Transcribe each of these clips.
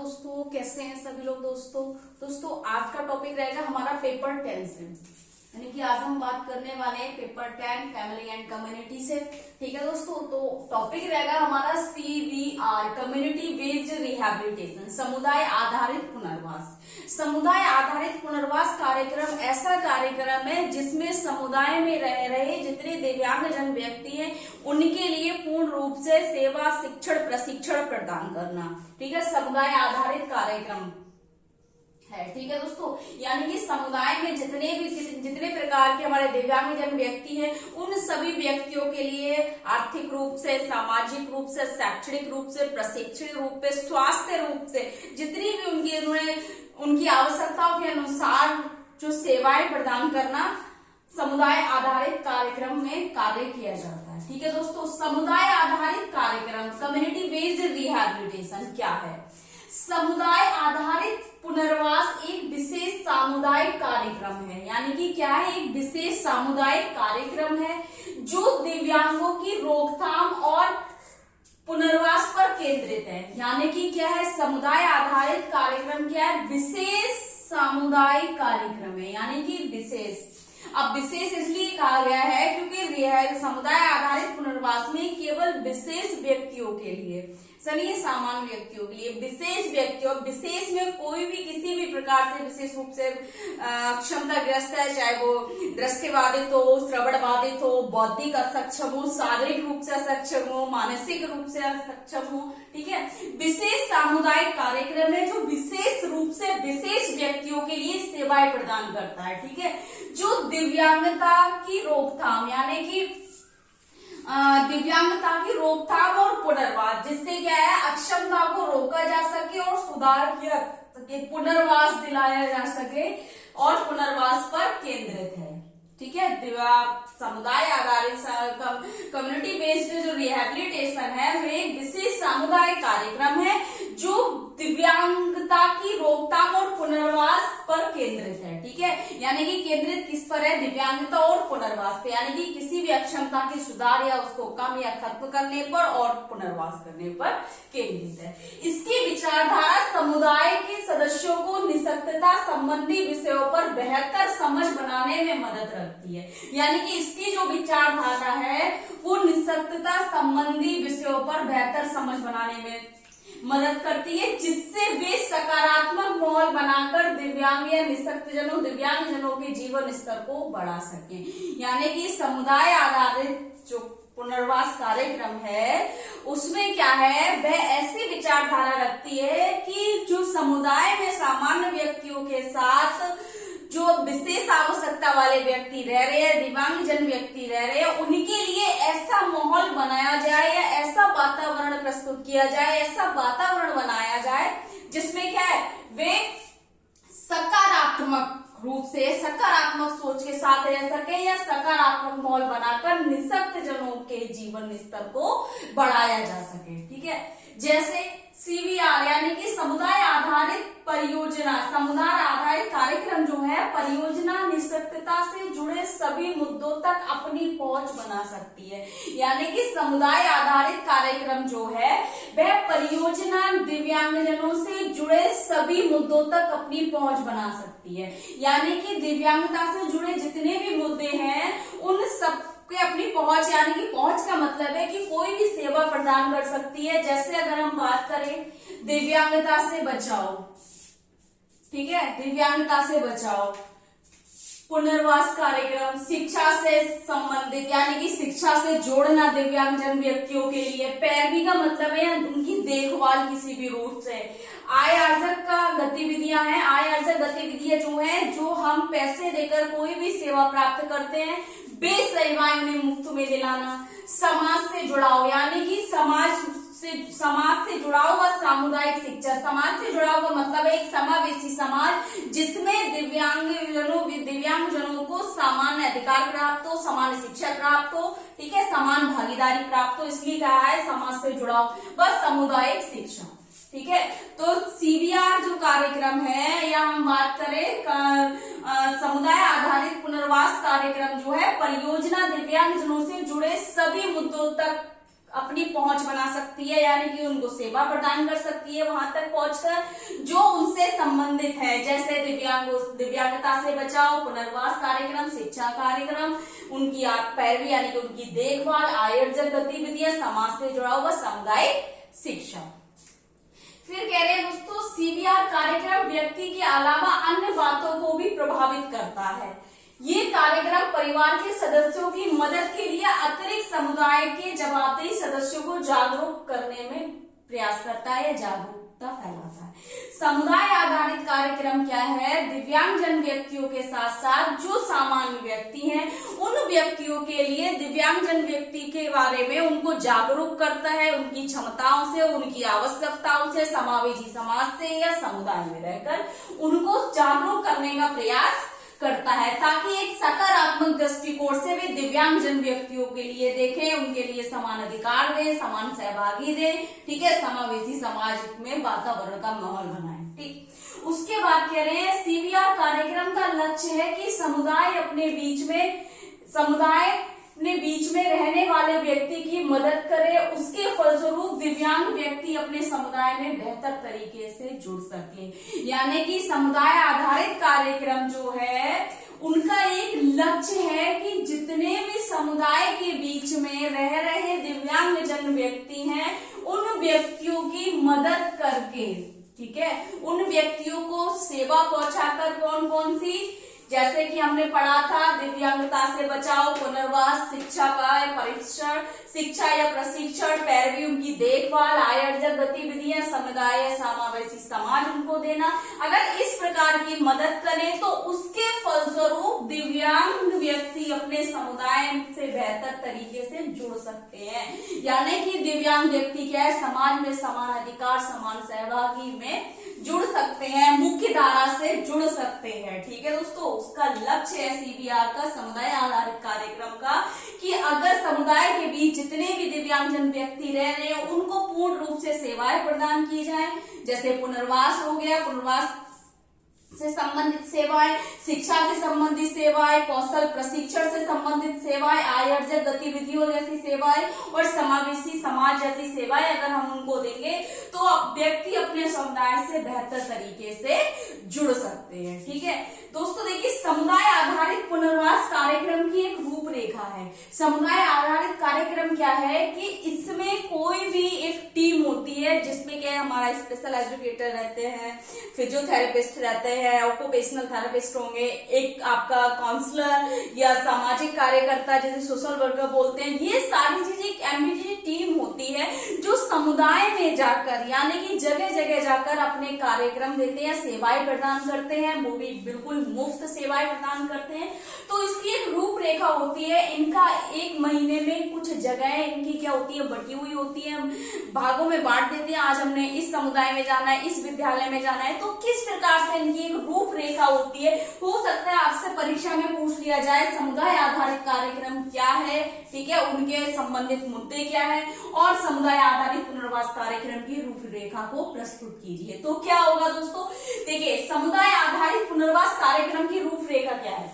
दोस्तों, कैसे हैं सभी लोग। दोस्तों आज का टॉपिक रहेगा हमारा पेपर 10 से, यानी कि आज हम बात करने वाले हैं पेपर 10 फैमिली एंड कम्युनिटी से। ठीक है दोस्तों, तो टॉपिक रहेगा हमारा CVR कम्युनिटी बेस्ड रिहैबिलिटेशन, समुदाय आधारित पुनर्वास। समुदाय आधारित पुनर्वास कार्यक्रम ऐसा कार्यक्रम है जिसमें समुदाय में रह रहे जितने दिव्यांगजन व्यक्ति हैं उनके लिए पूर्ण रूप से सेवा, शिक्षण, प्रशिक्षण प्रदान करना। ठीक है, समुदाय आधारित कार्यक्रम है। ठीक है दोस्तों, यानी कि समुदाय में जितने प्रकार के हमारे दिव्यांगजन व्यक्ति हैं उन सभी व्यक्तियों के लिए आर्थिक रूप से, सामाजिक रूप से, शैक्षणिक रूप से, प्रशिक्षण रूप से, स्वास्थ्य रूप से जितनी भी उनकी आवश्यकताओं के अनुसार जो सेवाएं प्रदान करना समुदाय आधारित कार्यक्रम में कार्य किया जाता है। ठीक है दोस्तों, समुदाय आधारित कार्यक्रम कम्युनिटी बेस्ड रिहैबिलिटेशन क्या है? समुदाय आधारित पुनर्वास एक विशेष सामुदायिक कार्यक्रम है, यानी कि क्या है, एक विशेष सामुदायिक कार्यक्रम है जो दिव्यांगों की रोकथाम और पुनर्वास पर केंद्रित है। यानी कि क्या है, समुदाय आधारित कार्यक्रम क्या है, विशेष सामुदायिक कार्यक्रम है, यानी कि विशेष। अब विशेष इसलिए कहा गया है क्योंकि समुदाय आधारित पुनर्वास में केवल विशेष व्यक्तियों के लिए, सभी सामान्य व्यक्तियों के लिए, विशेष व्यक्तियों, विशेष में कोई भी किसी भी प्रकार से विशेष रूप से क्षमताग्रस्त है, चाहे वो दृष्टिबाधित हो, श्रवण बाधित हो, बौद्धिक असक्षम हो, शारीरिक रूप से असक्षम हो, मानसिक रूप से असक्षम हो। ठीक है, विशेष सामुदायिक कार्यक्रम है जो विशेष रूप से विशेष व्यक्तियों के लिए सेवाएं प्रदान करता है। ठीक है, जो दिव्यांगता की रोकथाम, यानी कि दिव्यांगता की रोकथाम और पुनर्वास, जिससे क्या है, अक्षमता को रोका जा सके और सुधार किया सके, पुनर्वास दिलाया जा सके और पुनर्वास पर केंद्रित है। ठीक है, समुदाय आधारित कम्युनिटी बेस्ड जो रिहैबिलिटेशन है वो एक विशेष सामुदायिक कार्यक्रम है जो दिव्यांगता की रोकथाम और पुनर्वास पर केंद्रित है। ठीक है, यानी कि केंद्रित किस पर है, दिव्यांगता और पुनर्वास पे, यानी कि किसी भी अक्षमता के सुधार या उसको कम या खत्म करने पर और पुनर्वास करने पर केंद्रित है। इसकी विचारधारा समुदाय के सदस्यों को निःशक्तता संबंधी विषयों पर बेहतर समझ बनाने में मदद रखती है। यानी कि इसकी जो विचारधारा है वो निःशक्तता संबंधी विषयों पर बेहतर समझ बनाने में मदद करती है, जिससे वे सकारात्मक माहौल बनाकर दिव्यांग या दिव्यांगजनों के जीवन स्तर को बढ़ा सके। यानी कि समुदाय आधारित जो पुनर्वास कार्यक्रम है उसमें क्या है, वह ऐसी विचारधारा रखती है कि जो समुदाय में सामान्य व्यक्तियों के साथ जो विशेष आवश्यकता वाले व्यक्ति रह रहे हैं, दिव्यांगजन व्यक्ति रह रहे हैं, उनके लिए ऐसा माहौल बनाया जाए या ऐसा वातावरण प्रस्तुत किया जाए, ऐसा वातावरण बनाया जाए जिसमें क्या है, वे सकारात्मक रूप से, सकारात्मक सोच के साथ रह सके या सकारात्मक माहौल बनाकर निःशक्त जनों के जीवन स्तर को बढ़ाया जा सके। ठीक है, जैसे CVR यानी कि समुदाय आधारित परियोजना, समुदाय आधारित कार्यक्रम जो है, परियोजना निःशक्तता से जुड़े सभी मुद्दों तक अपनी पहुंच बना सकती है। यानी कि समुदाय आधारित कार्यक्रम जो है वह परियोजना दिव्यांगजनों से जुड़े सभी मुद्दों तक अपनी पहुंच बना सकती है। यानी कि दिव्यांगता से जुड़े जितने भी मुद्दे हैं उन सब कि अपनी पहुंच, यानी कि पहुंच का मतलब है कि कोई भी सेवा प्रदान कर सकती है। जैसे अगर हम बात करें दिव्यांगता से बचाओ, ठीक है, दिव्यांगता से बचाओ, पुनर्वास कार्यक्रम, शिक्षा से संबंधित, यानी कि शिक्षा से जोड़ना दिव्यांगजन व्यक्तियों के लिए, पैरवी का मतलब है उनकी देखभाल किसी भी रूप से, आय अर्जक का गतिविधियां हैं, आय अर्जक गतिविधियां जो हैं, जो हम पैसे देकर कोई भी सेवा प्राप्त करते हैं, वे सेवाएं उन्हें मुफ्त में दिलाना, समाज से जुड़ाव, यानी कि समाज से जुड़ा हुआ सामुदायिक शिक्षा, समाज से जुड़ा हुआ मतलब एक समावेशी समाज जिसमें दिव्यांगजनों को सामान्य अधिकार प्राप्त हो, सामान्य शिक्षा प्राप्त हो, ठीक है, समान भागीदारी प्राप्त हो, इसलिए कहा है समाज से जुड़ाव व सामुदायिक शिक्षा। ठीक है, तो CVR जो कार्यक्रम है या हम बात करें समुदाय आधारित पुनर्वास कार्यक्रम जो है, परियोजना दिव्यांगजनों से जुड़े सभी मुद्दों तक अपनी पहुंच बना सकती है, यानी कि उनको सेवा प्रदान कर सकती है वहां तक पहुंचकर जो उनसे संबंधित है, जैसे दिव्यांगता से बचाव, पुनर्वास कार्यक्रम, शिक्षा कार्यक्रम, उनकी पैरवी यानी कि उनकी देखभाल, आयोजक गतिविधियां, समाज से जुड़ा हुआ सामुदायिक शिक्षा। फिर कह रहे हैं दोस्तों सीबीआर कार्यक्रम व्यक्ति के अलावा अन्य बातों को भी प्रभावित करता है। ये कार्यक्रम परिवार के सदस्यों की मदद के लिए अतिरिक्त समुदाय के जवाबदेही सदस्यों को जागरूक करने में प्रयास करता है, जागरूकता फैलाता है। समुदाय आधारित कार्यक्रम क्या है? दिव्यांगजन व्यक्तियों के साथ साथ जो सामान्य व्यक्ति हैं उन व्यक्तियों के लिए दिव्यांगजन व्यक्ति के बारे में उनको जागरूक करता है, उनकी क्षमताओं से, उनकी आवश्यकताओं से, समावेशी समाज से या समुदाय में रहकर उनको जागरूक करने का प्रयास करता है, ताकि एक सकारात्मक दृष्टिकोण से वे दिव्यांगजन व्यक्तियों के लिए देखें, उनके लिए समान अधिकार दें, समान सहभागी दें, ठीक है, समावेशी समाज में वातावरण का माहौल बनाएं। ठीक, उसके बाद कह रहे हैं सीबीआर कार्यक्रम का लक्ष्य है कि समुदाय अपने बीच में रहने वाले व्यक्ति की मदद करे, उसके फलस्वरूप दिव्यांग व्यक्ति अपने समुदाय में बेहतर तरीके से जुड़ सके। यानी कि समुदाय आधारित कार्यक्रम जो है उनका एक लक्ष्य है कि जितने भी समुदाय के बीच में रह रहे दिव्यांगजन व्यक्ति हैं उन व्यक्तियों की मदद करके, ठीक है, उन व्यक्तियों को सेवा पहुंचाकर, कौन कौन सी, जैसे कि हमने पढ़ा था दिव्यांगता से बचाव, पुनर्वास, शिक्षा का परीक्षण, शिक्षा या प्रशिक्षण, पैरवी, उनकी देखभाल, आयोजक गतिविधियां, समुदाय समावेशी समाज उनको देना। अगर इस प्रकार की मदद करें तो उसके फलस्वरूप दिव्यांग व्यक्ति अपने समुदाय से बेहतर तरीके से जुड़ सकते हैं। यानी कि दिव्यांग व्यक्ति क्या है, समाज में समान अधिकार, समान सहभागी में जुड़ सकते हैं, मुख्य धारा से जुड़ सकते हैं। ठीक है दोस्तों, उसका लक्ष्य है सीबीआर का, समुदाय आधारित कार्यक्रम का, कि अगर समुदाय के बीच जितने भी दिव्यांगजन व्यक्ति रह रहे हैं उनको पूर्ण रूप से सेवाएं प्रदान की जाए, जैसे पुनर्वास हो गया, पुनर्वास से संबंधित सेवाएं, शिक्षा से संबंधित सेवाएं, कौशल प्रशिक्षण से संबंधित सेवाएं, आयोजक गतिविधियों जैसी सेवाएं और समावेशी समाज जैसी सेवाएं अगर हम उनको देंगे तो व्यक्ति अपने समुदाय से बेहतर तरीके से जुड़ सकते हैं। ठीक है दोस्तों, देखिए समुदाय आधारित पुनर्वास कार्यक्रम की एक रूपरेखा है। समुदाय आधारित कार्यक्रम क्या है कि इसमें कोई भी एक टीम होती है जिसमें क्या हमारा स्पेशल एजुकेटर रहते हैं, फिजियोथेरेपिस्ट रहते हैं, ऑक्यूपेशनल थेरेपिस्ट होंगे, एक आपका काउंसलर या सामाजिक कार्यकर्ता जैसे सोशल वर्कर बोलते हैं। ये सारी चीजें एक एमबीजी टीम होती है जो समुदाय में जाकर यानी कि जगह जगह जाकर अपने कार्यक्रम देते हैं, सेवाएं प्रदान करते हैं, वो भी बिल्कुल मुफ्त सेवाएं प्रदान करते हैं। तो इसकी एक रूपरेखा होती है, इनका एक महीने में कुछ जगह इनकी क्या होती है, बटी हुई होती है, भागों में बांट देते हैं। आज हमने इस समुदाय में जाना है, इस विद्यालय में जाना है, तो किस प्रकार से इनकी एक रूपरेखा होती है। हो सकता है आपसे परीक्षा में पूछ लिया जाए समुदाय आधारित कार्यक्रम क्या है, ठीक है, उनके संबंधित मुद्दे क्या है और समुदाय आधारित पुनर्वास कार्यक्रम की रूपरेखा को प्रस्तुत कीजिए। तो क्या होगा दोस्तों, देखिए समुदाय आधारित पुनर्वास कार्यक्रम की रूपरेखा क्या है।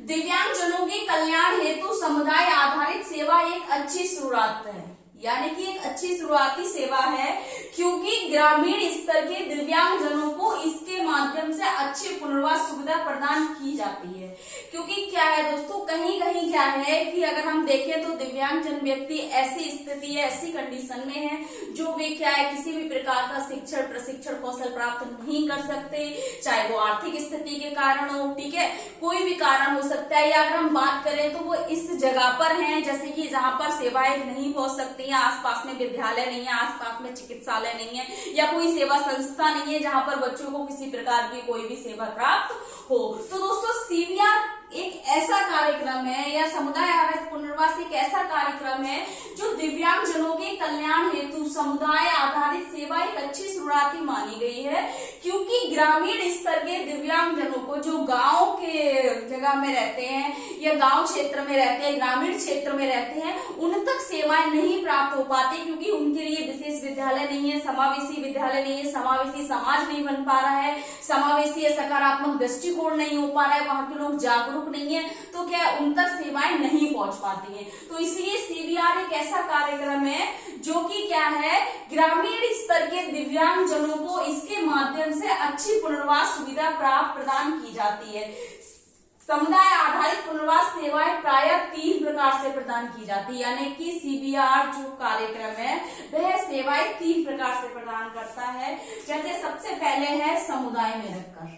दिव्यांगजनों के कल्याण हेतु समुदाय आधारित सेवा एक अच्छी शुरुआत है, यानी कि एक अच्छी शुरुआती सेवा है, क्योंकि ग्रामीण स्तर के दिव्यांगजनों को इसके माध्यम से अच्छी पुनर्वास सुविधा प्रदान की जाती है। क्योंकि क्या है दोस्तों, कहीं कहीं क्या है कि अगर हम देखें तो दिव्यांगजन व्यक्ति ऐसी स्थिति है, ऐसी कंडीशन में है जो वे क्या है किसी भी प्रकार का शिक्षण प्रशिक्षण कौशल प्राप्त नहीं कर सकते, चाहे वो आर्थिक स्थिति के कारण हो, ठीक है, कोई भी कारण हो सकता है, या अगर हम बात करें तो वो इस जगह पर हैं जैसे कि जहां पर सेवाएं नहीं पहुंच सकती, आसपास में विद्यालय नहीं है, आसपास में चिकित्सालय नहीं है, या कोई सेवा संस्था नहीं है जहां पर बच्चों को किसी प्रकार की कोई भी सेवा प्राप्त हो। तो दोस्तों सीबीआर एक ऐसा कार्यक्रम है या समुदाय आधारित पुनर्वास एक ऐसा कार्यक्रम है जो दिव्यांगजनों के कल्याण हेतु समुदाय आधारित सेवा एक अच्छी शुरुआती मानी गई है, क्योंकि ग्रामीण स्तर के दिव्यांग जनों को जो गांव के जगह में रहते हैं या गांव क्षेत्र में रहते हैं, ग्रामीण क्षेत्र में रहते हैं, उन तक सेवाएं नहीं प्राप्त हो पाती, क्योंकि उनके लिए विशेष विद्यालय नहीं है, समावेशी विद्यालय नहीं है, समावेशी समाज नहीं बन पा रहा है, समावेशी सकारात्मक दृष्टिकोण नहीं हो पा रहा है, वहां के लोग जागरूक नहीं है, तो क्या उन तक सेवाएं नहीं पहुंच पाती हैं। तो इसलिए सीबीआर एक ऐसा कार्यक्रम है जो कि क्या है, ग्रामीण स्तर के दिव्यांग जनों को इसके माध्यम से अच्छी पुनर्वास सुविधा प्राप्त प्रदान की जाती है। समुदाय आधारित पुनर्वास सेवाएं प्रायः 3 प्रकार से प्रदान की जाती है, यानी कि सीबीआर जो कार्यक्रम है वह सेवाएं 3 प्रकार से प्रदान करता है। जैसे सबसे पहले है समुदाय में रखकर,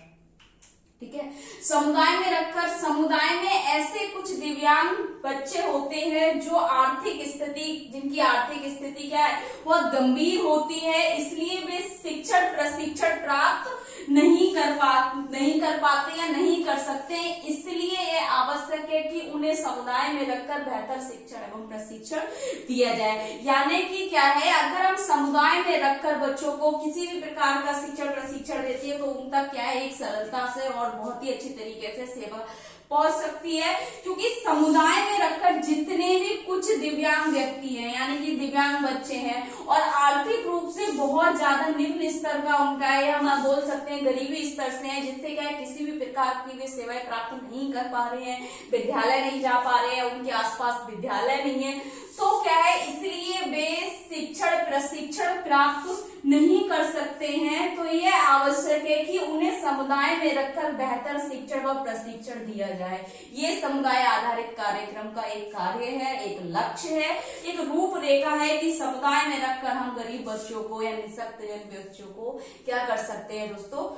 ठीक है, समुदाय में रखकर समुदाय में ऐसे कुछ दिव्यांग बच्चे होते हैं जो आर्थिक स्थिति, जिनकी आर्थिक स्थिति क्या है, वह गंभीर होती है, इसलिए वे शिक्षण प्रशिक्षण प्राप्त नहीं कर पाते या नहीं कर सकते। इसलिए ये आवश्यक है कि उन्हें समुदाय में रखकर बेहतर शिक्षण एवं प्रशिक्षण दिया जाए। यानी कि क्या है, अगर हम समुदाय में रखकर बच्चों को किसी भी प्रकार का शिक्षण प्रशिक्षण देते हैं तो उन तक क्या है, एक सरलता से और बहुत ही अच्छी तरीके से सेवा पहुंच सकती है, क्योंकि समुदाय में रखकर जितने भी कुछ दिव्यांग व्यक्ति हैं, यानी कि दिव्यांग बच्चे हैं और आर्थिक रूप से बहुत ज्यादा निम्न स्तर का उनका है, हम बोल सकते हैं गरीबी स्तर से है, जिससे क्या है, किसी भी प्रकार की वे सेवाएं प्राप्त नहीं कर पा रहे हैं, विद्यालय नहीं जा पा रहे हैं, उनके आसपास विद्यालय नहीं है, तो क्या है, इसलिए वे शिक्षण प्रशिक्षण प्राप्त नहीं कर सकते हैं। तो यह आवश्यक है कि उन्हें समुदाय में रखकर बेहतर शिक्षण व प्रशिक्षण दिया जाए। ये समुदाय आधारित कार्यक्रम का एक कार्य है, एक लक्ष्य है, एक रूपरेखा है कि समुदाय में रखकर हम गरीब बच्चों को या निःशक्त बच्चों को क्या कर सकते हैं दोस्तों,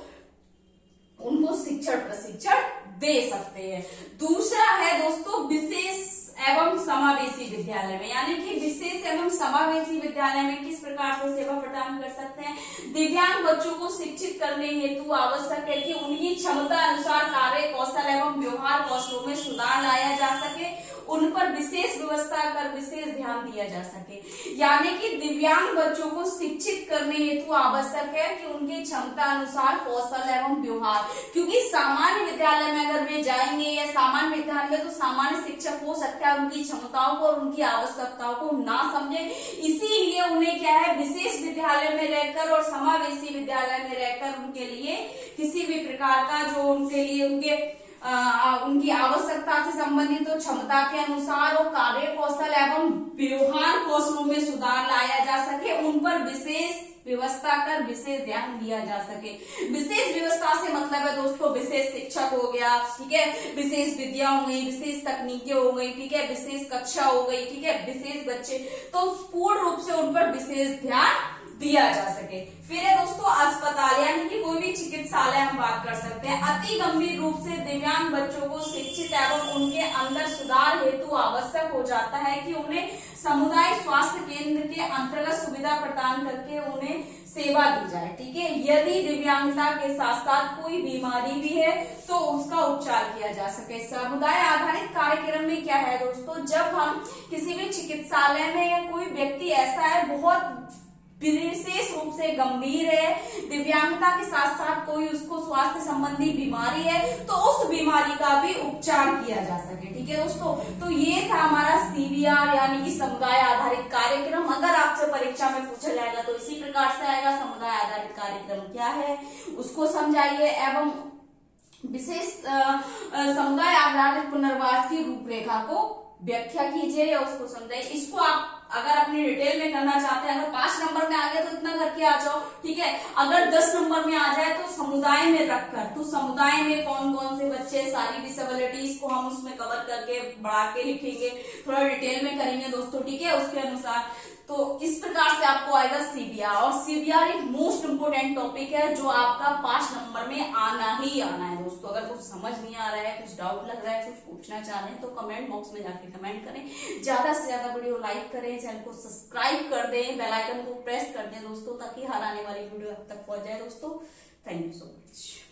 उनको शिक्षण प्रशिक्षण दे सकते हैं। दूसरा है दोस्तों विशेष एवं समावेशी विद्यालय में, यानी कि विशेष एवं समावेशी विद्यालय में किस प्रकार से सेवा प्रदान कर सकते हैं। दिव्यांग बच्चों को शिक्षित करने हेतु आवश्यक है कि उनकी क्षमता अनुसार कार्य कौशल एवं व्यवहार कौशलों में सुधार लाया जा सके, उन पर विशेष व्यवस्था कर विशेष ध्यान दिया जा सके। यानी कि दिव्यांग बच्चों को शिक्षित करने हेतु आवश्यक है कि उनकी क्षमता अनुसार कौशल एवं व्यवहार, क्योंकि सामान्य विद्यालय में अगर वे जाएंगे या सामान्य विद्यालय में, तो सामान्य शिक्षक हो सकता है उनकी क्षमताओं को और उनकी आवश्यकताओं को ना समझे, इसीलिए उन्हें क्या है, विशेष विद्यालय में रहकर और समावेशी विद्यालय में रहकर उनके लिए किसी भी प्रकार का जो उनके लिए उनकी आवश्यकता से संबंधित तो क्षमता के अनुसार और कार्य कौशल एवं व्यवहार कौशलों में सुधार लाया जा सके, उन पर विशेष व्यवस्था कर विशेष ध्यान दिया जा सके। विशेष व्यवस्था से मतलब है दोस्तों विशेष शिक्षक हो गया, ठीक है, विशेष विद्या हो गई, विशेष तकनीकें हो गई, ठीक है, विशेष कक्षा हो गई, ठीक है, विशेष बच्चे, तो पूर्ण रूप से उन पर विशेष ध्यान दिया जा सके। फिर है दोस्तों अस्पताल, यानी कि कोई भी चिकित्सालय हम बात कर सकते हैं। अति गंभीर रूप से दिव्यांग बच्चों को शिक्षित एवं उनके अंदर सुधार हेतु आवश्यक हो जाता है कि उन्हें समुदाय स्वास्थ्य केंद्र के अंतर्गत सुविधा प्रदान करके उन्हें सेवा दी जाए, ठीक है। यदि दिव्यांगता के साथ साथ कोई बीमारी भी है तो उसका उपचार किया जा सके। समुदाय आधारित कार्यक्रम में क्या है दोस्तों, जब हम किसी भी चिकित्सालय में या कोई व्यक्ति ऐसा है बहुत विशेष रूप से गंभीर है, दिव्यांगता के साथ साथ कोई उसको स्वास्थ्य संबंधी बीमारी है, तो उस बीमारी का भी उपचार किया जा सके, ठीक है दोस्तों। तो ये था हमारा सीबीआर यानी कि समुदाय आधारित कार्यक्रम। अगर आपसे परीक्षा में पूछा जाएगा तो इसी प्रकार से आएगा, समुदाय आधारित कार्यक्रम क्या है उसको समझाइए एवं विशेष समुदाय आधारित पुनर्वास की रूपरेखा को व्याख्या कीजिए या उसको समझाइए। इसको आप अगर अपनी डिटेल में करना चाहते हैं, अगर 5 नंबर में आ गया तो इतना करके आ जाओ, ठीक है। अगर 10 नंबर में आ जाए तो समुदाय में रखकर, तो समुदाय में कौन कौन से बच्चे, सारी डिसेबिलिटीज को हम उसमें कवर करके बढ़ा के लिखेंगे, थोड़ा डिटेल में करेंगे दोस्तों, ठीक है, उसके अनुसार। तो इस प्रकार से आपको आएगा सीबीआर, और सीबीआर एक मोस्ट इंपोर्टेंट टॉपिक है जो आपका 5 नंबर में आना ही आना है दोस्तों। अगर कुछ समझ नहीं आ रहा है, कुछ डाउट लग रहा है, कुछ पूछना चाह रहे हैं तो कमेंट बॉक्स में जाके कमेंट करें, ज्यादा से ज्यादा वीडियो लाइक करें, चैनल को सब्सक्राइब कर दें, बेल आइकन को प्रेस कर दें दोस्तों, ताकि हर आने वाली वीडियो आप तक पहुंच जाए दोस्तों। Thank you so much.